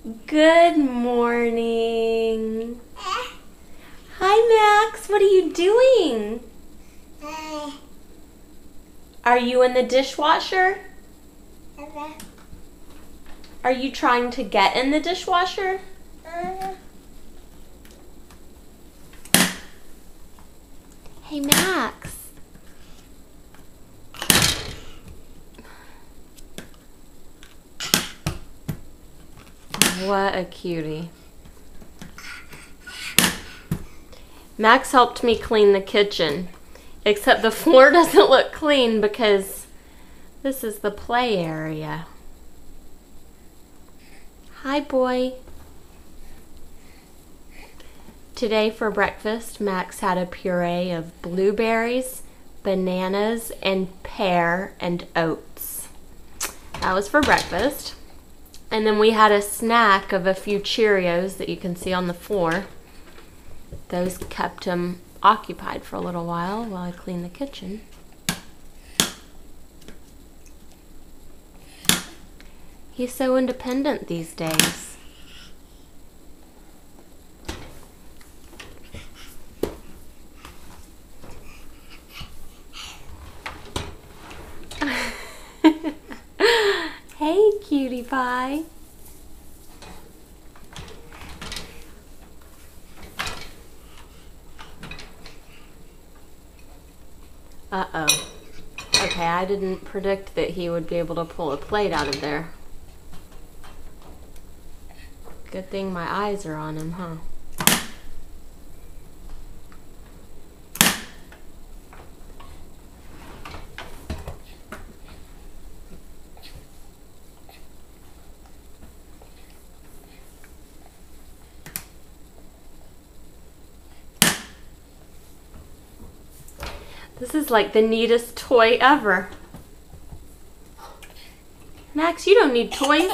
Good morning. Hi, Max. What are you doing? Are you in the dishwasher? Are you trying to get in the dishwasher? Hey, Max. What a cutie. Max helped me clean the kitchen, except the floor doesn't look clean because this is the play area. Hi, boy. Today for breakfast, Max had a puree of blueberries, bananas, and pear and oats. That was for breakfast. And then we had a snack of a few Cheerios that you can see on the floor. Those kept him occupied for a little while I cleaned the kitchen. He's so independent these days. Hey, cutie pie. Uh-oh. Okay, I didn't predict that he would be able to pull a plate out of there. Good thing my eyes are on him, huh? This is like the neatest toy ever. Max, you don't need toys.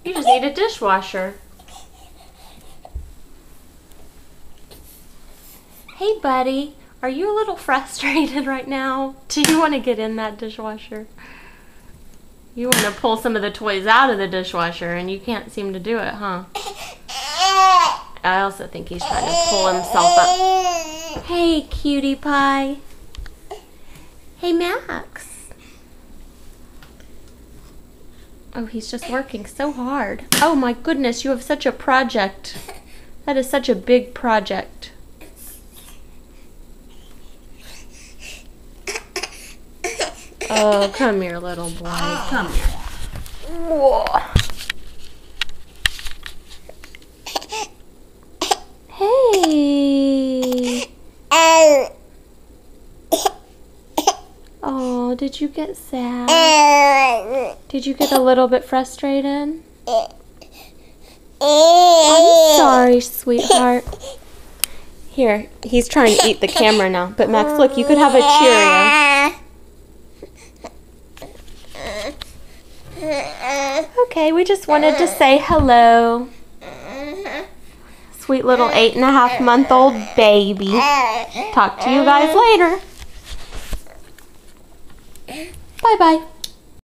You just need a dishwasher. Hey, buddy. Are you a little frustrated right now? Do you want to get in that dishwasher? You want to pull some of the toys out of the dishwasher and you can't seem to do it, huh? I also think he's trying to pull himself up. Hey, cutie pie. Hey, Max. Oh, he's just working so hard. Oh my goodness, you have such a project. That is such a big project. Oh, come here, little boy. Come here. Whoa. Hey. Oh, did you get sad? Did you get a little bit frustrated? I'm sorry, sweetheart. Here, he's trying to eat the camera now. But Max, look, you could have a Cheerio. Okay, we just wanted to say hello. Sweet little 8.5-month-old baby. Talk to you guys later. Bye-bye.